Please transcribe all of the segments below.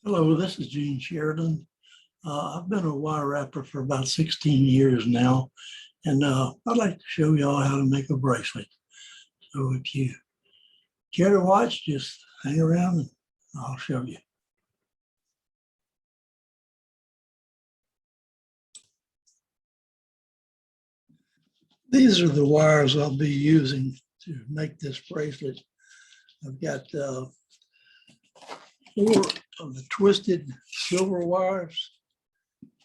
Hello, this is Gene Sheridan. I've been a wire wrapper for about 16 years now, and I'd like to show y'all how to make a bracelet. So if you care to watch, just hang around and I'll show you. These are the wires I'll be using to make this bracelet. I've got 4 of the twisted silver wires,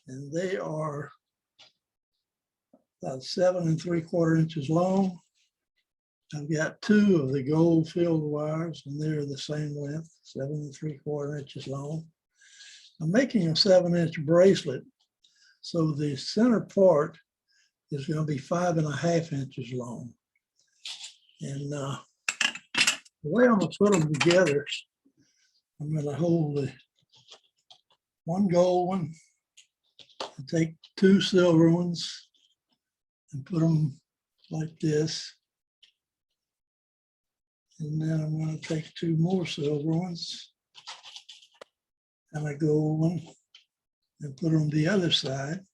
and they are about 7 3/4 inches long. I've got 2 of the gold filled wires, and they're the same length, 7 3/4 inches long. I'm making a 7-inch bracelet, so the center part is going to be 5 1/2 inches long. And the way I'm going to put them together, I'm going to hold the one gold one and take 2 silver ones and put them like this. And then I'm going to take 2 more silver ones and a gold one and put them on the other side.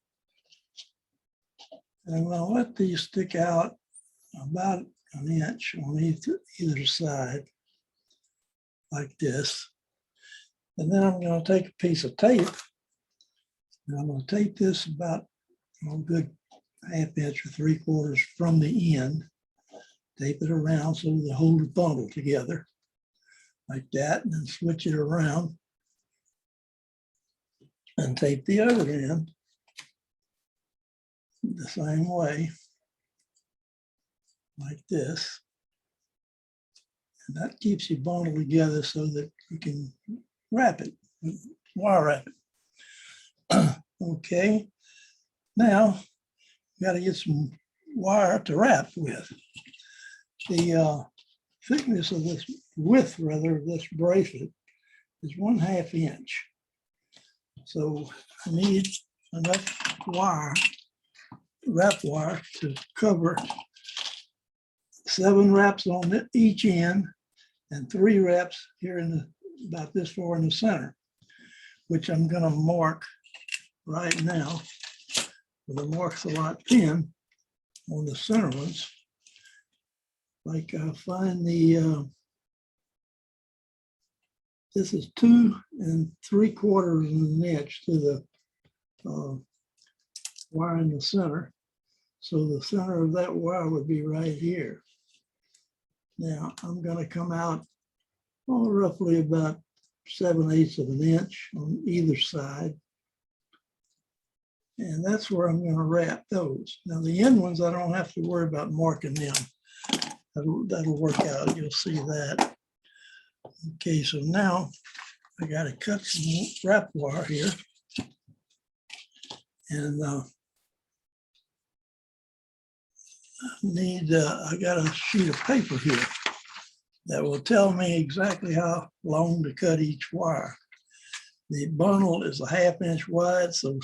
And I'm going to let these stick out about 1 inch on either side, like this. And then I'm going to take a piece of tape, and I'm going to tape this about a good 1/2 inch or 3/4 from the end. Tape it around so they hold the bundle together like that, and then switch it around and tape the other end the same way, like this. And that keeps your bundle together so that you can wrap it, wire wrap it. Okay, now you got to get some wire to wrap with. The thickness of this, width rather, of this bracelet is 1/2 inch. So I need enough wire, wrap wire, to cover 7 wraps on each end and 3 wraps here in the, about this far in the center, which I'm going to mark right now with a Mark-a-Lot pen on the center ones. Like find the, this is 2 3/4 inch to the wire in the center. So the center of that wire would be right here. Now I'm going to come out roughly about 7/8 of an inch on either side. And that's where I'm going to wrap those. Now the end ones, I don't have to worry about marking them. That'll work out, you'll see that. Okay, so now I got to cut some wrap wire here. And I got a sheet of paper here that will tell me exactly how long to cut each wire. The bundle is 1/2 inch wide, so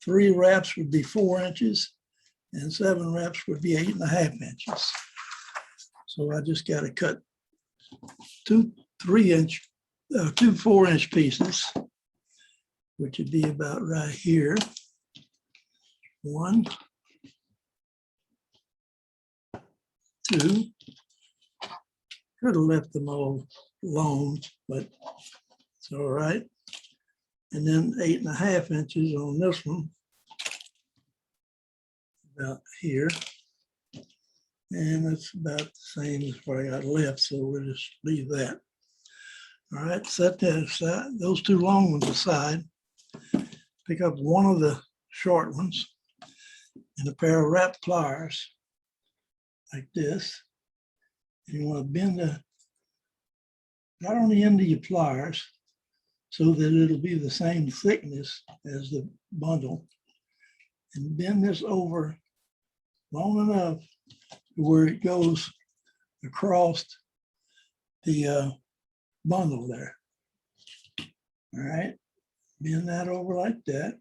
3 wraps would be 4 inches and 7 wraps would be 8 1/2 inches. So I just got to cut 2 4-inch pieces, which would be about right here. 1, 2. Could have left them all alone, but it's all right. And then 8 1/2 inches on this one, about here. And that's about the same as what I got left, so we'll just leave that. All right, set that aside, those 2 long ones aside. Pick up one of the short ones and a pair of wrap pliers like this. And you want to bend the right on the end of your pliers so that it'll be the same thickness as the bundle, and bend this over long enough where it goes across the bundle there. All right, bend that over like that.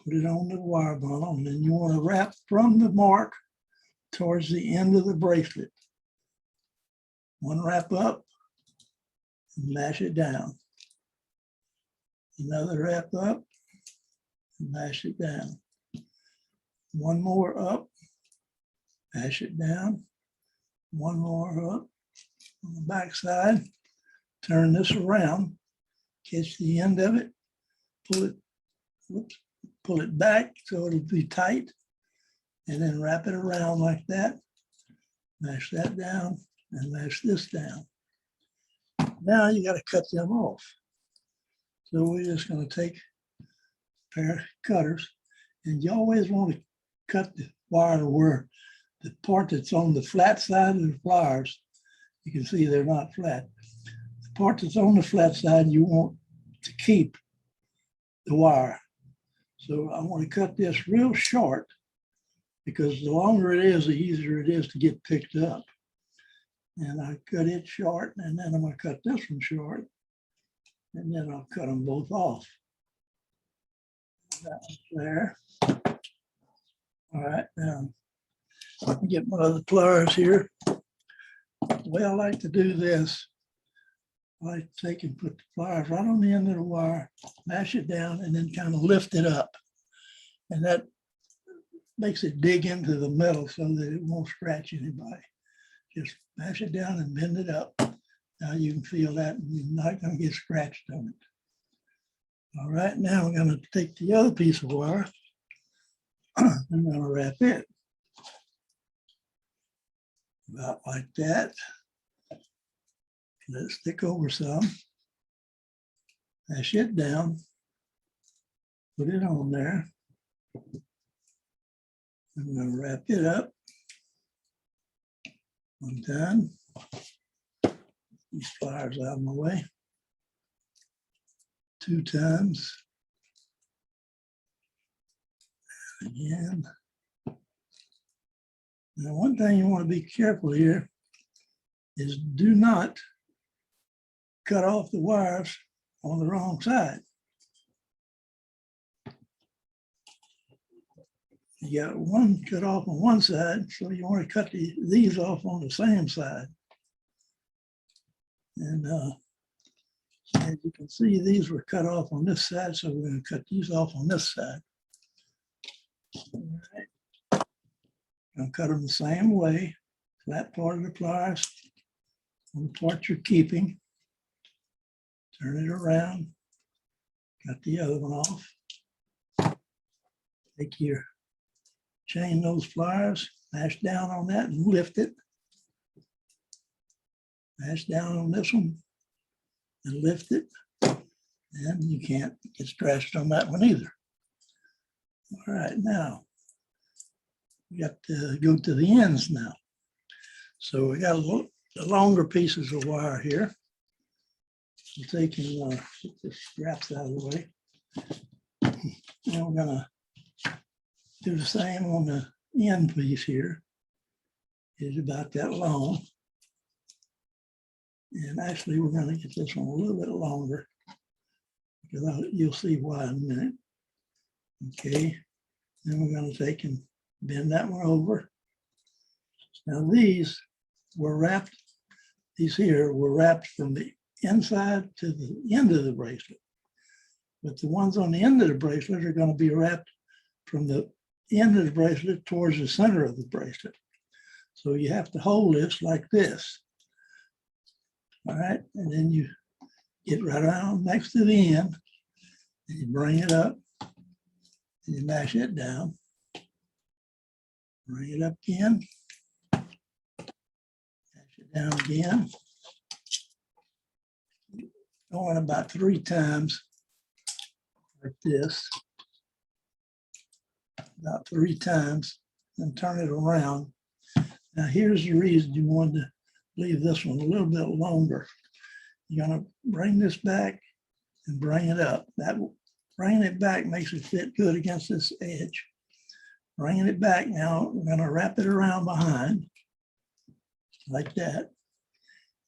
Put it on the wire bundle, and then you want to wrap from the mark towards the end of the bracelet. 1 wrap up and mash it down. Another wrap up, and mash it down. One more up, mash it down. One more up on the back side. Turn this around, catch the end of it, pull it, whoops, pull it back so it'll be tight, and then wrap it around like that. Mash that down and mash this down. Now you got to cut them off. So we're just going to take a pair of cutters, and you always want to cut the wire where the part that's on the flat side of the pliers, you can see they're not flat. The part that's on the flat side, you want to keep the wire. So I want to cut this real short, because the longer it is, the easier it is to get picked up. And I cut it short, and then I'm going to cut this one short, and then I'll cut them both off. That one's there. All right, now I can get my other pliers here. The way I like to do this, I like to take and put the pliers right on the end of the wire, mash it down, and then kind of lift it up. And that makes it dig into the metal so that it won't scratch anybody. Just mash it down and bend it up. Now you can feel that, and you're not going to get scratched on it. All right, now I'm going to take the other piece of wire. I'm going to wrap it about like that. Let it stick over some. Mash it down. Put it on there. I'm going to wrap it up. One time. These pliers out of my way. 2 times. Again. Now, one thing you want to be careful here is do not cut off the wires on the wrong side. You got one cut off on one side, so you want to cut these off on the same side. And as you can see, these were cut off on this side, so we're going to cut these off on this side. All right. I'm going to cut them the same way, flat part of the pliers on the part you're keeping. Turn it around, cut the other one off. Take your chain those pliers, mash down on that and lift it. Mash down on this one and lift it. And you can't get scratched on that one either. All right, now we got to go to the ends now. So we got the longer pieces of wire here. We're taking get the straps out of the way. Now we're gonna do the same on the end piece here. It's about that long. And actually we're gonna get this one a little bit longer, because you'll see why in a minute. Okay, then we're gonna take and bend that one over. Now these were wrapped, these here were wrapped from the inside to the end of the bracelet. But the ones on the end of the bracelet are going to be wrapped from the end of the bracelet towards the center of the bracelet. So you have to hold this like this. All right, and then you get right around next to the end, and you bring it up, and you mash it down. Bring it up again. Mash it down again. Going about 3 times like this, about 3 times, and turn it around. Now here's the reason you want to leave this one a little bit longer. You're going to bring this back and bring it up. That bringing it back makes it fit good against this edge. Bringing it back now, we're going to wrap it around behind like that.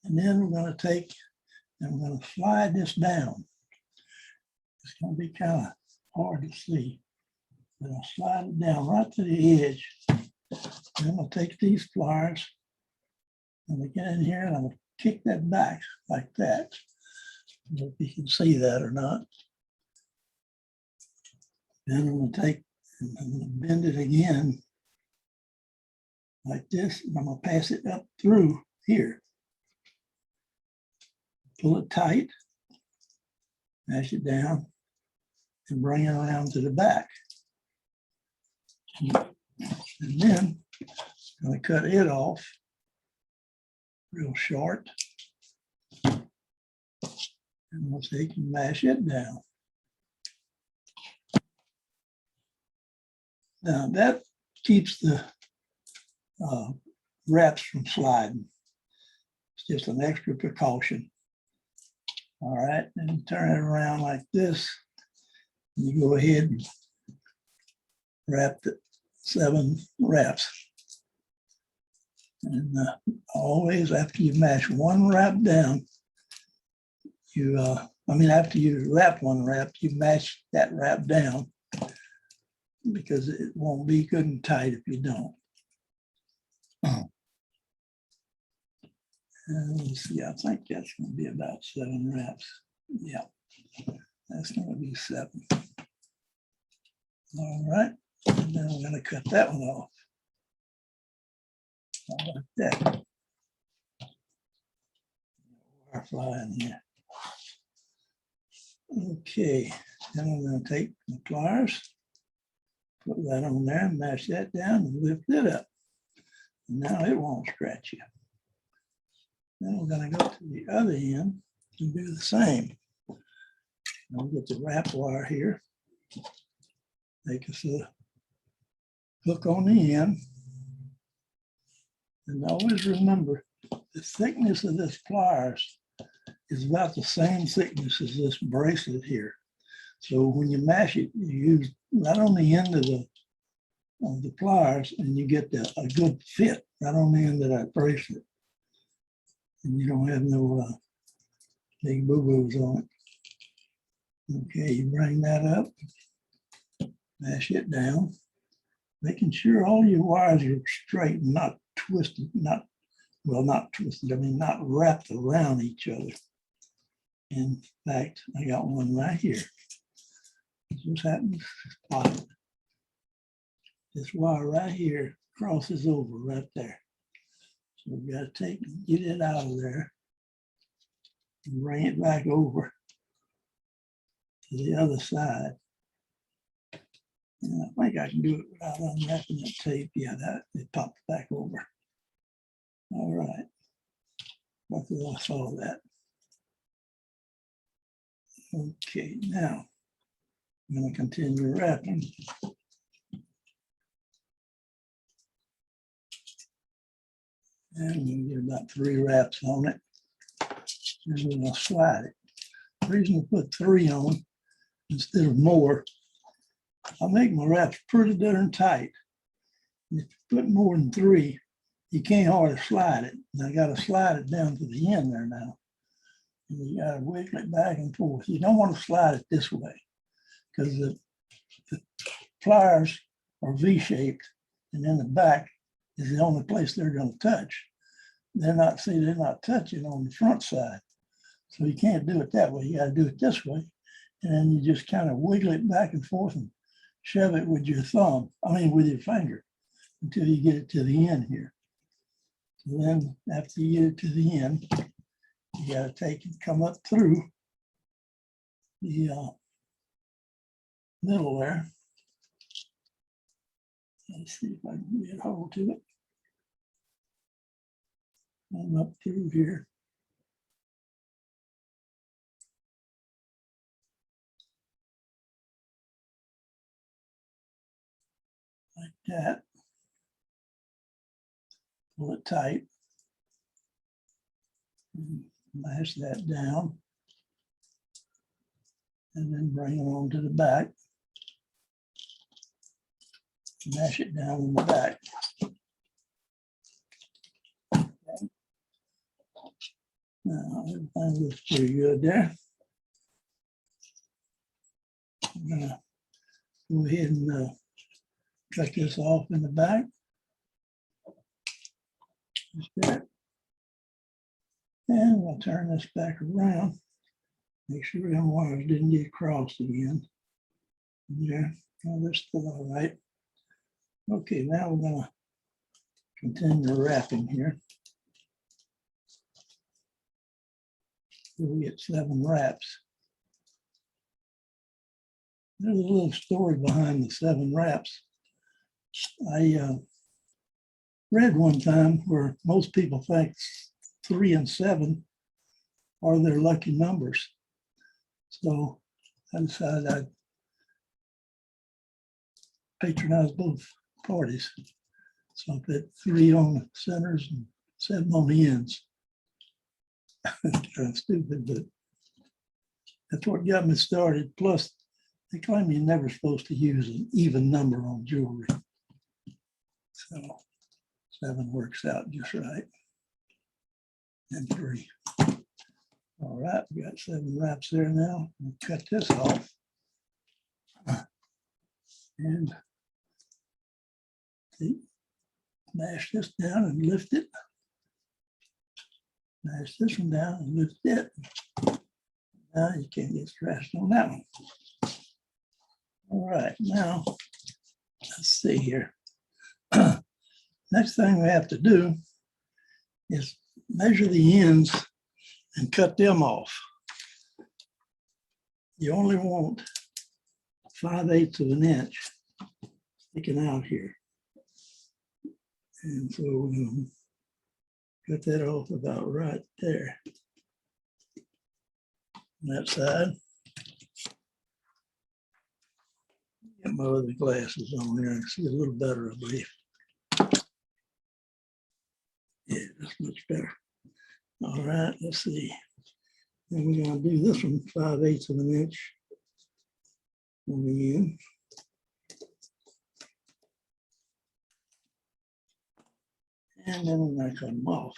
And then we're going to take and we're going to slide this down. It's going to be kind of hard to see. We're going to slide it down right to the edge. Then we'll take these pliers and we get in here and I'm going to kick that back like that. don't know if you can see that or not. Then I'm going to take and I'm going to bend it again like this, and I'm going to pass it up through here. Pull it tight, mash it down, and bring it around to the back. And then I'm going to cut it off real short. And we'll take and mash it down. Now that keeps the wraps from sliding. It's just an extra precaution. All right, and turn it around like this. You go ahead and wrap the 7 wraps. And always after you mash one wrap down, after you wrap one wrap, you mash that wrap down because it won't be good and tight if you don't. Let's see, I think that's going to be about 7 wraps. Yeah, that's going to be 7. All right, and then I'm going to cut that one off. Like that. Wire fly in here. Okay, then I'm going to take the pliers, put that on there, mash that down, and lift it up. And now it won't scratch you. Then we're going to go to the other end and do the same. I'll get the wrap wire here. Make us a hook on the end. And always remember, the thickness of this pliers is about the same thickness as this bracelet here. So when you mash it, you use right on the end of the pliers, and you get a good fit right on the end of that bracelet. And you don't have no big boo-boos on it. Okay, you bring that up, mash it down, making sure all your wires are straight and not twisted, not twisted, not wrapped around each other. In fact, I got one right here. This happens to spot it. This wire right here crosses over right there. So we've got to get it out of there and bring it back over to the other side. And I think I can do it without unwrapping the tape. Yeah, it popped back over. All right. Luckily I saw that. Okay, now I'm going to continue wrapping. And we're going to get about 3 wraps on it. And we're going to slide it. The reason I put 3 on instead of more, I make my wraps pretty darn tight. And if you put more than 3, you can't hardly slide it. And I got to slide it down to the end there now. And you got to wiggle it back and forth. You don't want to slide it this way because the pliers are V-shaped, and then the back is the only place they're going to touch. They're not touching on the front side. So you can't do it that way. You got to do it this way. And then you just kind of wiggle it back and forth and shove it with your with your finger until you get it to the end here. So then after you get it to the end, you got to take and come up through the middle there. Let's see if I can get a hold to it. I'm up through here. Like that. Pull it tight. And mash that down. And then bring it on to the back. Mash it down in the back. Okay. Now, everything looks pretty good there. I'm going to go ahead and cut this off in the back. Just that. And we'll turn this back around. Make sure them wires didn't get crossed again. There, oh, they're still all right. Okay, now we're gonna continue wrapping here. We get 7 wraps. There's a little story behind the 7 wraps. I read one time where most people think 3 and 7 are their lucky numbers. So I decided I'd patronize both parties. So I put 3 on the centers and 7 on the ends. Kind of stupid, but that's what got me started. Plus, they claim you're never supposed to use an even number on jewelry. So 7 works out just right. And 3. All right, we got 7 wraps there now. We'll cut this off. And mash this down and lift it. Mash this one down and lift it. Now you can't get scratched on that one. All right, now let's see here. Next thing we have to do is measure the ends and cut them off. You only want 5/8 of an inch sticking out here. And so we're going to cut that off about right there. On that side. Get my other glasses on here. I can see a little better, I believe. Yeah, that's much better. All right, let's see. Then we're going to do this one 5/8 of an inch on the end. And then we're going to cut them off.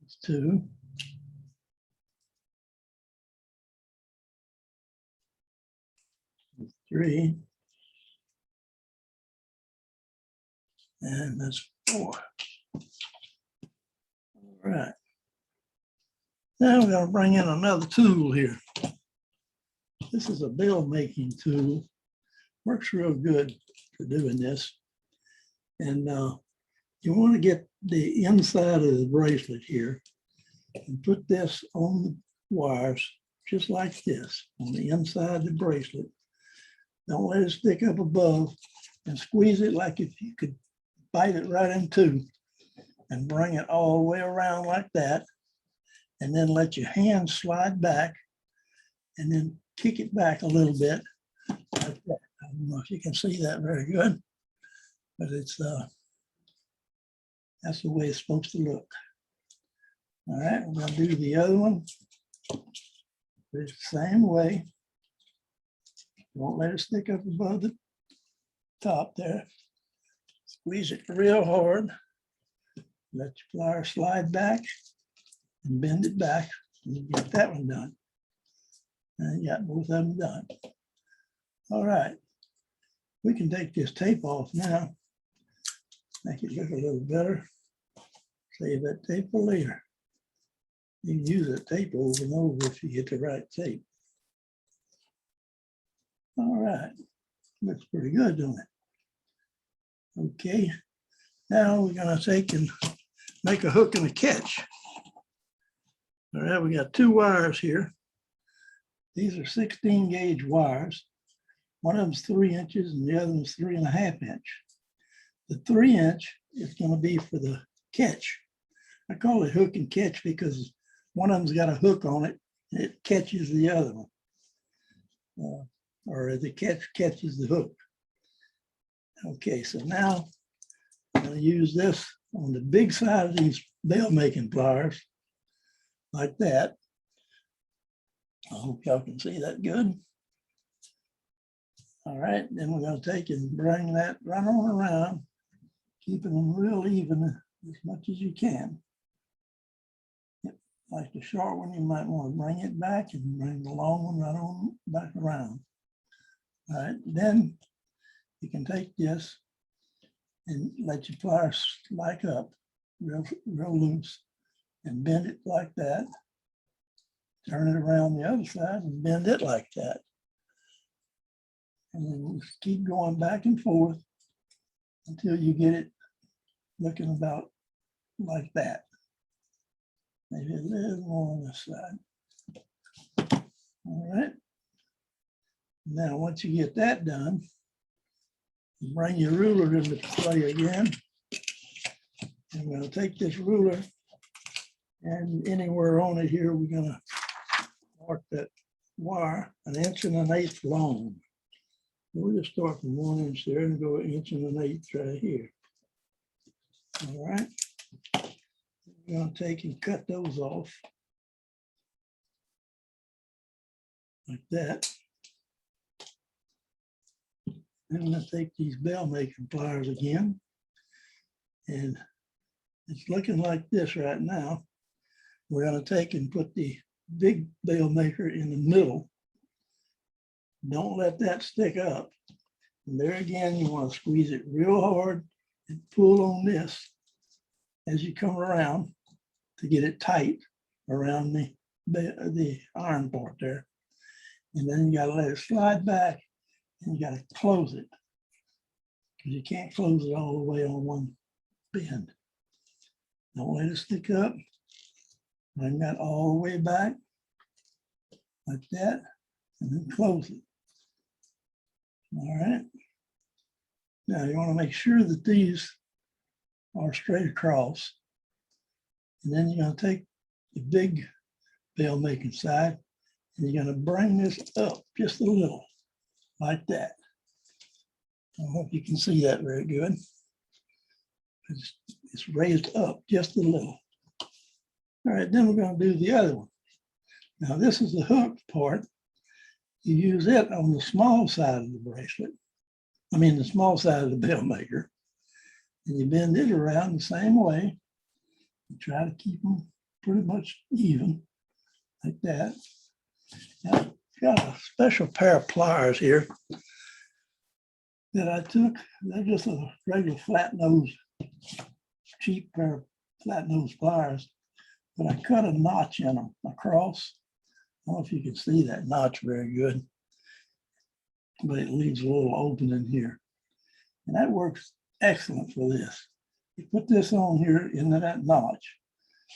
That's 2. That's 3. And that's 4. All right. Now we're going to bring in another tool here. This is a bill making tool. Works real good for doing this. And you want to get the inside of the bracelet here and put this on the wires just like this on the inside of the bracelet. Don't let it stick up above and squeeze it like if you could bite it right in 2 and bring it all the way around like that. And then let your hand slide back and then kick it back a little bit like that. I don't know if you can see that very good, but it's that's the way it's supposed to look. All right, we're going to do the other one. It's the same way. Don't let it stick up above the top there. Squeeze it real hard. Let your pliers slide back and bend it back. And you get that one done. And you got both of them done. All right. We can take this tape off now. Make it look a little better. Save that tape for later. You can use that tape over and over if you get the right tape. All right. Looks pretty good, don't it? Okay. Now we're going to take and make a hook and a catch. All right, we got 2 wires here. These are 16 gauge wires. One of them's 3 inches and the other one's 3.5 inch. The 3 inch is going to be for the catch. I call it hook and catch because one of them's got a hook on it and it catches the other one. Or the catch catches the hook. Okay, so now I'm going to use this on the big side of these bell making pliers, like that. I hope y'all can see that good. All right, then we're going to take and bring that right on around, keeping them real even as much as you can. Like the short one, you might want to bring it back and bring the long one right on back around. All right, then you can take this and let your pliers slide up real loose and bend it like that. Turn it around the other side and bend it like that. And then just keep going back and forth until you get it looking about like that. Maybe a little more on this side. All right. Now, once you get that done, you bring your ruler into play again. I'm going to take this ruler, and anywhere on it here, we're going to mark that wire 1 1/8 long. So we'll just start from 1 inch there and go 1 1/8 right here. All right. We're going to take and cut those off like that. Then I'm going to take these bell making pliers again, and it's looking like this right now. We're going to take and put the big bell maker in the middle. Don't let that stick up. And there again, you want to squeeze it real hard and pull on this as you come around to get it tight around the iron part there. And then you got to let it slide back, and you got to close it, because you can't close it all the way on one bend. Don't let it stick up. Bring that all the way back like that, and then close it. All right. Now you want to make sure that these are straight across. And then you're going to take the big bell making side, and you're going to bring this up just a little like that. I hope you can see that very good. It's raised up just a little. All right, then we're going to do the other one. Now this is the hook part. You use it on the small side of the bracelet. I mean, the small side of the bell maker. And you bend it around the same way. You try to keep them pretty much even, like that. Now, I've got a special pair of pliers here that I took. They're just a regular flat nose, cheap pair of flat nose pliers, but I cut a notch in them across. I don't know if you can see that notch very good, but it leaves a little opening here. And that works excellent for this. You put this on here into that notch,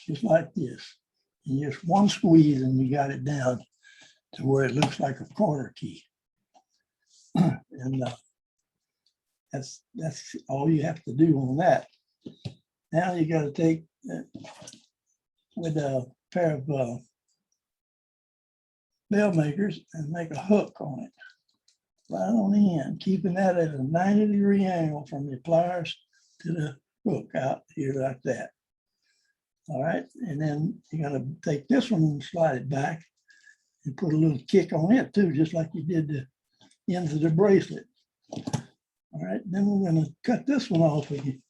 just like this. And just one squeeze and you got it down to where it looks like a quarter key. And that's all you have to do on that. Now you got to take with a pair of bell makers and make a hook on it, right on the end, keeping that at a 90-degree angle from the pliers to the hook out here like that. All right, and then you're going to take this one and slide it back and put a little kick on it too, just like you did the ends of the bracelet. All right, then we're going to cut this one off again.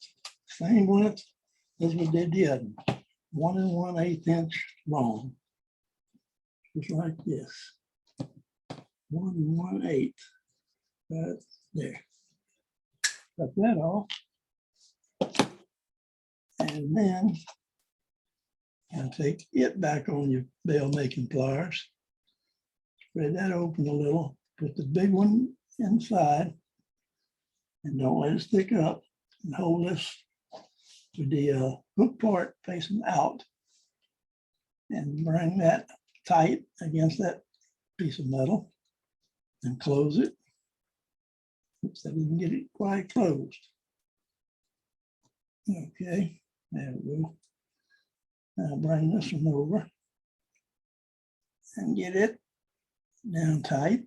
Same length as we did the other one, 1 1/8 inch long, just like this. 1 1/8, right there. Cut that off, and then and take it back on your bell making pliers. Spread that open a little. Put the big one inside, and don't let it stick up. And hold this with the hook part facing out, and bring that tight against that piece of metal, and close it so we can get it quite closed. Okay, there we go. Now bring this one over and get it down tight.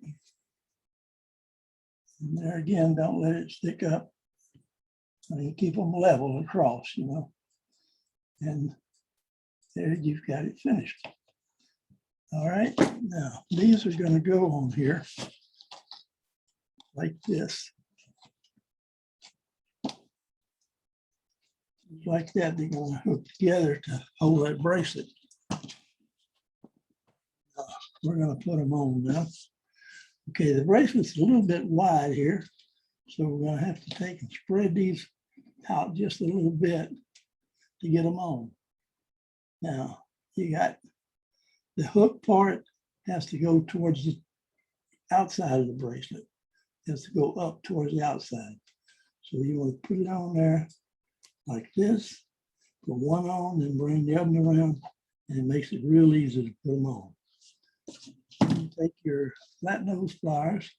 And there again, don't let it stick up. I mean, keep them level across, you know. And there you've got it finished. All right, now these are going to go on here like this. Like that, they're going to hook together to hold that bracelet. We're going to put them on now. Okay, the bracelet's a little bit wide here, so we're going to have to take and spread these out just a little bit to get them on. Now, you got the hook part has to go towards the outside of the bracelet. It has to go up towards the outside. So you want to put it on there like this, put one on, then bring the other one around, and it makes it real easy to put them on. You take your flat nose pliers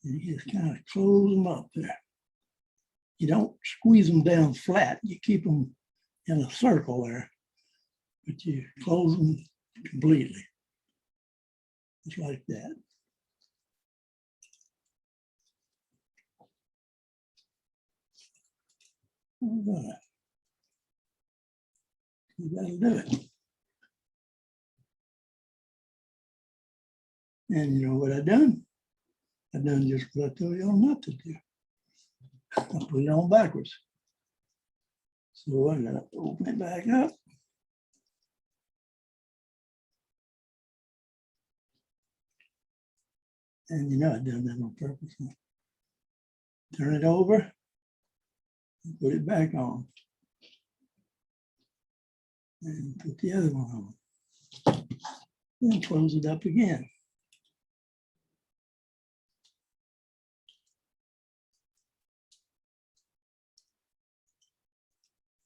and you just kind of close them up there. You don't squeeze them down flat. You keep them in a circle there, but you close them completely, just like that. All right. That'll do it. And you know what I done? I done just what I told y'all not to do. I put it on backwards. So I gotta open it back up. And you know I done that on purpose. Turn it over, and put it back on. And put the other one on. Then close it up again.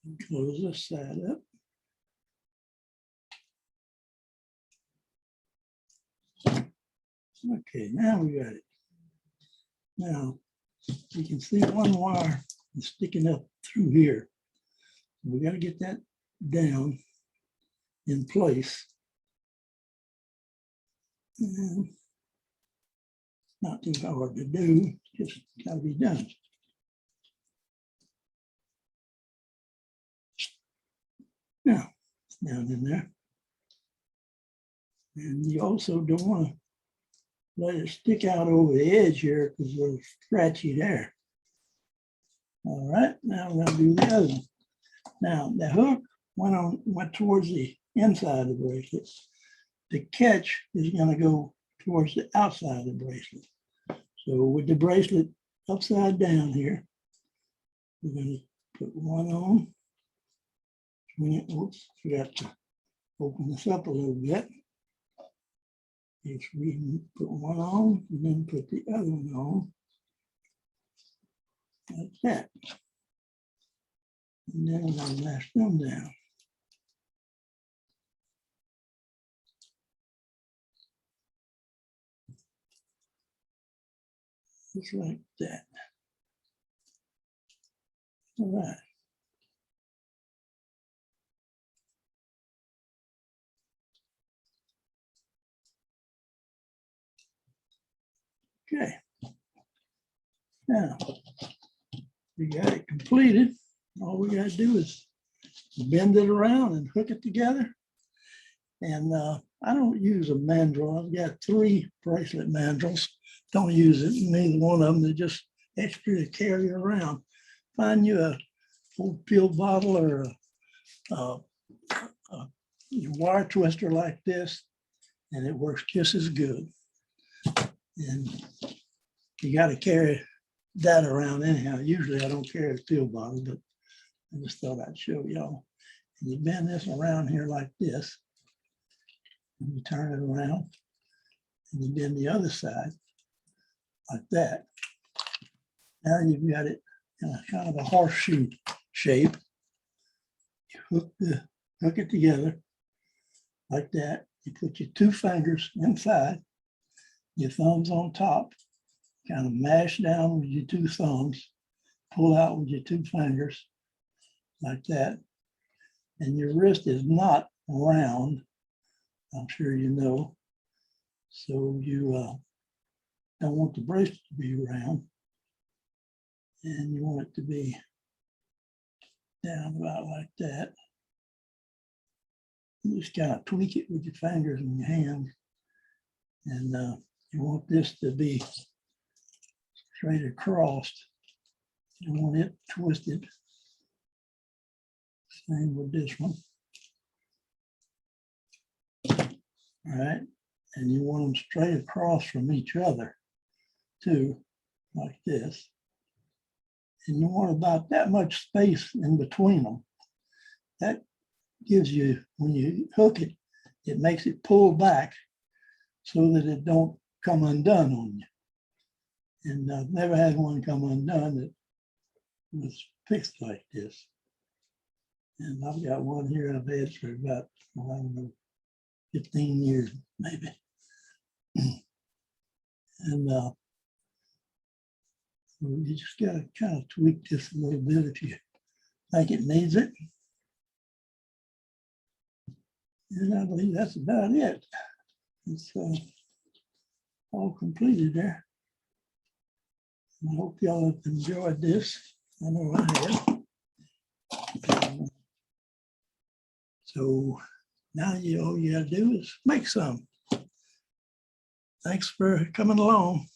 And close this side up. Okay, now we got it. Now you can see one wire is sticking up through here. We got to get that down in place. And not too hard to do, just got to be done. Now, it's down in there. And you also don't want to let it stick out over the edge here because it'll scratchy there. All right, now we're going to do the other one. Now, the hook went towards the inside of the bracelet. The catch is going to go towards the outside of the bracelet. So with the bracelet upside down here, we're going to put one on. Oops, forgot to open this up a little bit. If we put one on and then put the other one on, like that. And then we're going to lash them down. Just like that. All right. Okay. Now, we got it completed. All we got to do is bend it around and hook it together. And I don't use a mandrel. I've got 3 bracelet mandrels. Don't use it, neither one of them. They're just extra to carry around. Find you a old pill bottle or a wire twister like this, and it works just as good. And you got to carry that around anyhow. Usually I don't carry a pill bottle, but I just thought I'd show y'all. And you bend this around here like this, and you turn it around, and you bend the other side like that. Now you've got it in a kind of a horseshoe shape. You hook it together like that. You put your 2 fingers inside, your thumbs on top, kind of mash down with your 2 thumbs, pull out with your 2 fingers like that. And your wrist is not round, I'm sure you know. So you don't want the bracelet to be round, and you want it to be down about like that. You just kind of tweak it with your fingers and your hand, and you want this to be straight across. You want it twisted. Same with this one. All right, and you want them straight across from each other too, like this. and you want about that much space in between them. That gives you, when you hook it, it makes it pull back so that it don't come undone on you. And I've never had one come undone that was fixed like this. And I've got one here I've had for about, I don't know, 15 years maybe. And you just got to kind of tweak this a little bit if you think it needs it. And I believe that's about it. It's all completed there. I hope y'all have enjoyed this. I know I have. So now all you gotta do is make some. Thanks for coming along.